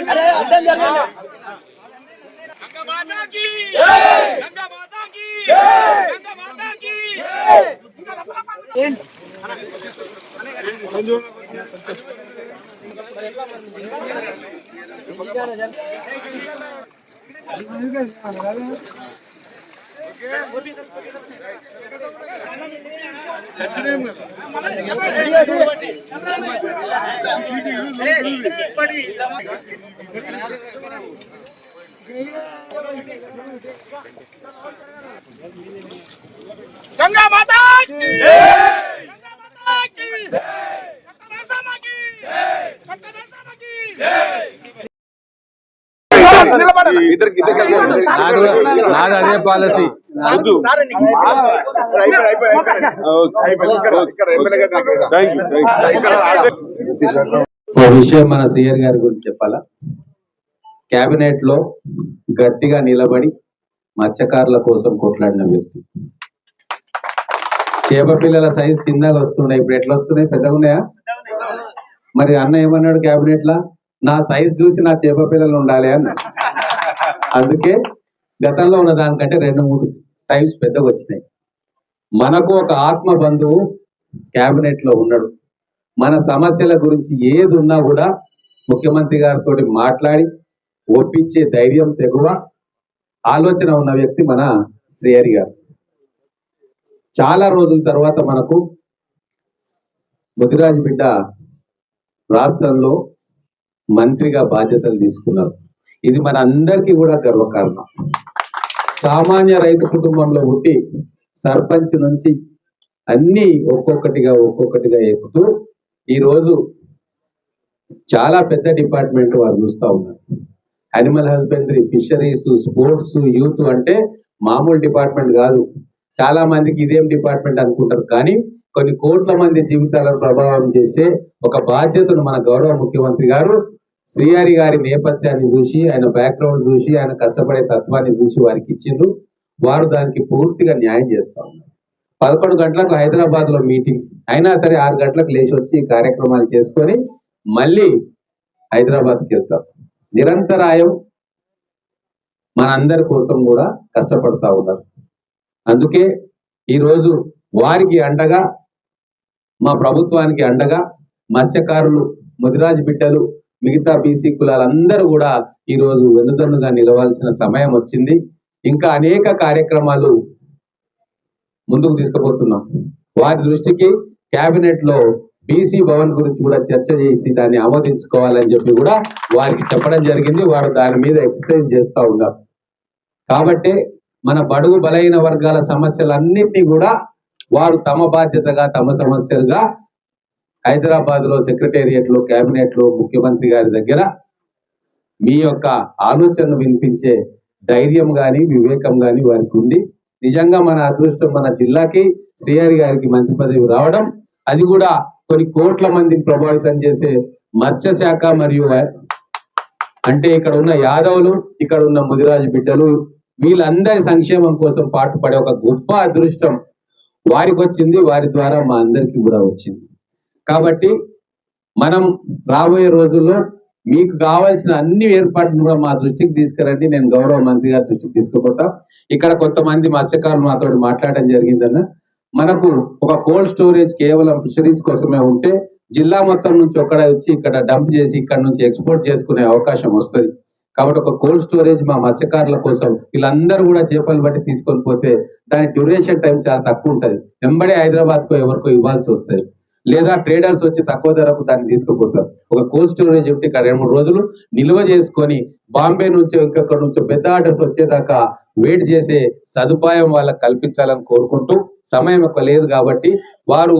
अरे अड्डन जरगंడి गंगा माता की जय गंगा माता की जय गंगा माता की गंगा माता की जय गंगा माता की जय कटरासा की जय कटरासा की जय అదే పాలసీ ఓ విషయం మన శ్రీహరి గారి గురించి చెప్పాలా. కేబినెట్ లో గట్టిగా నిలబడి మత్స్యకారుల కోసం కొట్లాడిన వ్యక్తి. చేప పిల్లల సైజ్ చిన్నగా వస్తున్నాయి, ఇప్పుడు ఎట్లా వస్తున్నాయి? పెద్దగా ఉన్నాయా? మరి అన్న ఏమన్నాడు కేబినెట్ లా? నా సైజ్ చూసి నా చేప పిల్లలు ఉండాలి అన్నాడు. అందుకే గతంలో ఉన్న దానికంటే 2-3 టైమ్స్ పెద్దగా వచ్చినాయి. మనకు ఒక ఆత్మ బంధువు కేబినెట్ లో ఉన్నాడు. మన సమస్యల గురించి ఏది ఉన్నా కూడా ముఖ్యమంత్రి గారితో మాట్లాడి ఒప్పించే ధైర్యం, తెగువ, ఆలోచన ఉన్న వ్యక్తి మన శ్రీహరి గారు. చాలా రోజుల తర్వాత మనకు ముదిరాజ్ బిడ్డ రాష్ట్రంలో మంత్రిగా బాధ్యతలు తీసుకున్నారు. ఇది మన అందరికీ కూడా గర్వకారణం. సామాన్య రైతు కుటుంబంలో పుట్టి సర్పంచ్ నుంచి అన్ని ఒక్కొక్కటిగా ఎక్కుతూ ఈరోజు చాలా పెద్ద డిపార్ట్మెంట్ వారు చూస్తూ ఉన్నారు. Animal husbandry, fisheries, sports, youth అంటే మామూలు డిపార్ట్మెంట్ కాదు. చాలా మందికి ఇదేం డిపార్ట్మెంట్ అనుకుంటారు, కానీ కొన్ని కోట్ల మంది జీవితాలను ప్రభావం చేసే ఒక బాధ్యతను మన గౌరవ ముఖ్యమంత్రి గారు శ్రీహరి గారి నేపథ్యాన్ని చూసి, ఆయన బ్యాక్గ్రౌండ్ చూసి, ఆయన కష్టపడే తత్వాన్ని చూసి వారికి ఇచ్చిండ్రు. వారు దానికి పూర్తిగా న్యాయం చేస్తా ఉన్నారు. 11 గంటలకు హైదరాబాద్ లో మీటింగ్ అయినా సరే 6 గంటలకు లేచి వచ్చి ఈ కార్యక్రమాలు చేసుకొని మళ్ళీ హైదరాబాద్కి వెళ్తాం. నిరంతరాయం మనందరి కోసం కూడా కష్టపడతా ఉన్నారు. అందుకే ఈరోజు వారికి అండగా, మా ప్రభుత్వానికి అండగా మత్స్యకారులు, ముదిరాజ్ బిడ్డలు, మిగతా బీసీ కులాలందరూ కూడా ఈరోజు వెన్నుదన్నుగా నిలవాల్సిన సమయం వచ్చింది. ఇంకా అనేక కార్యక్రమాలు ముందుకు తీసుకుపోతున్నాం. వారి దృష్టికి కేబినెట్ లో బీసీ భవన్ గురించి కూడా చర్చ చేసి దాన్ని ఆమోదించుకోవాలని చెప్పి కూడా వారికి చెప్పడం జరిగింది. వారు దాని మీద ఎక్సర్సైజ్ చేస్తూ ఉన్నారు. కాబట్టి మన బడుగు బలైన వర్గాల సమస్యలన్నింటినీ కూడా వారు తమ బాధ్యతగా, తమ సమస్యలుగా హైదరాబాద్ లో సెక్రటేరియట్ లో, కేబినెట్ లో ముఖ్యమంత్రి గారి దగ్గర మీ యొక్క ఆలోచనను వినిపించే ధైర్యం గాని, వివేకం గాని వారికి ఉంది. నిజంగా మన అదృష్టం, మన జిల్లాకి శ్రీహరి గారికి మంత్రి పదవి రావడం, అది కూడా కొన్ని కోట్ల మందిని ప్రభావితం చేసే మత్స్య శాఖ మరియు అంటే ఇక్కడ ఉన్న యాదవులు, ఇక్కడ ఉన్న ముదిరాజు బిడ్డలు, వీళ్ళందరి సంక్షేమం కోసం పాటుపడే ఒక గొప్ప అదృష్టం వారికి వచ్చింది. వారి ద్వారా మా అందరికీ కూడా వచ్చింది. కాబట్టి మనం రాబోయే రోజుల్లో మీకు కావాల్సిన అన్ని ఏర్పాట్లు కూడా మా దృష్టికి తీసుకురండి. నేను గౌరవ మంత్రి గారి దృష్టికి తీసుకుపోతా. ఇక్కడ కొంతమంది మత్స్యకారులు మాతో మాట్లాడడం జరిగిందన్న. మనకు ఒక కోల్డ్ స్టోరేజ్ కేవలం ఫిషరీస్ కోసమే ఉంటే జిల్లా మొత్తం నుంచి ఒక్కడ వచ్చి ఇక్కడ డంప్ చేసి ఇక్కడ నుంచి ఎక్స్పోర్ట్ చేసుకునే అవకాశం వస్తుంది. కాబట్టి ఒక కోల్డ్ స్టోరేజ్ మా మత్స్యకారుల కోసం వీళ్ళందరూ కూడా చేపలు బట్టి తీసుకొని పోతే దాని డ్యూరేషన్ టైం చాలా తక్కువ ఉంటుంది. వెంబడే హైదరాబాద్కో ఎవరికో ఇవ్వాల్సి వస్తుంది, లేదా ట్రేడర్స్ వచ్చి తక్కువ ధరకు దాన్ని తీసుకుపోతారు. ఒక కోల్డ్ స్టోరేజ్ ఉంటే ఇక్కడ 2-3 రోజులు నిల్వ చేసుకొని బాంబే నుంచో ఇంకొకటి నుంచో పెద్ద ఆర్డర్స్ వచ్చేదాకా వెయిట్ చేసే సదుపాయం వాళ్ళకి కల్పించాలని కోరుకుంటూ, సమయం ఎక్కువ లేదు కాబట్టి వారు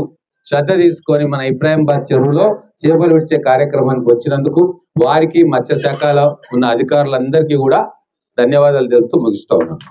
శ్రద్ధ తీసుకొని మన ఇబ్రాహీంబాద్ చెరువులో చేపలు విడిచే కార్యక్రమానికి వచ్చినందుకు వారికి మత్స్యశాఖలో ఉన్న అధికారులందరికీ కూడా ధన్యవాదాలు తెలుపుతూ ముగిస్తా ఉన్నాను.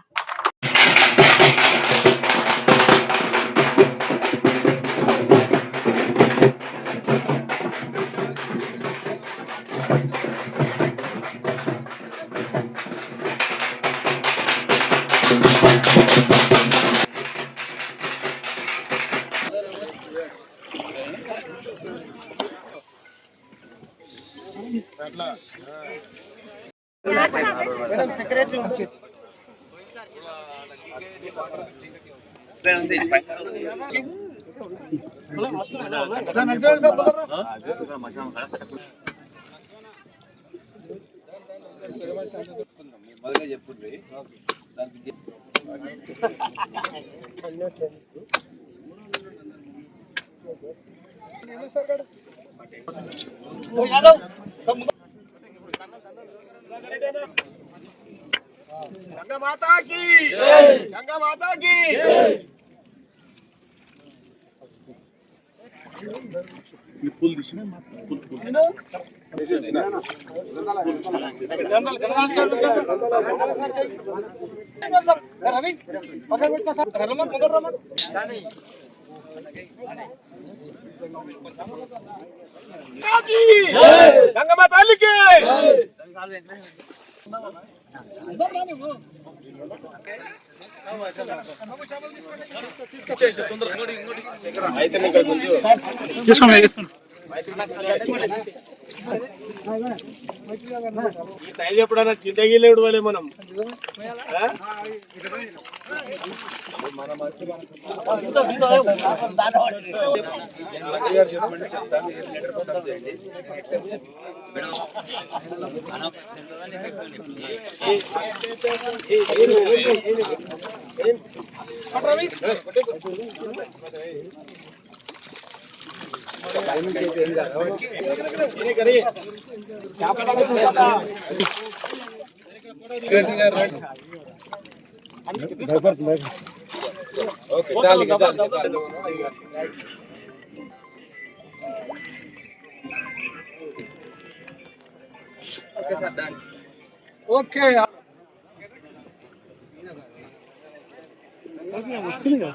गंगा माता की जय, गंगा माता की जय। गंगा माता की ఈ సైజ్ ఎప్పుడైనా జిందగీలో ఉడవలే మనం. ఓకే వస్తుంది కదా.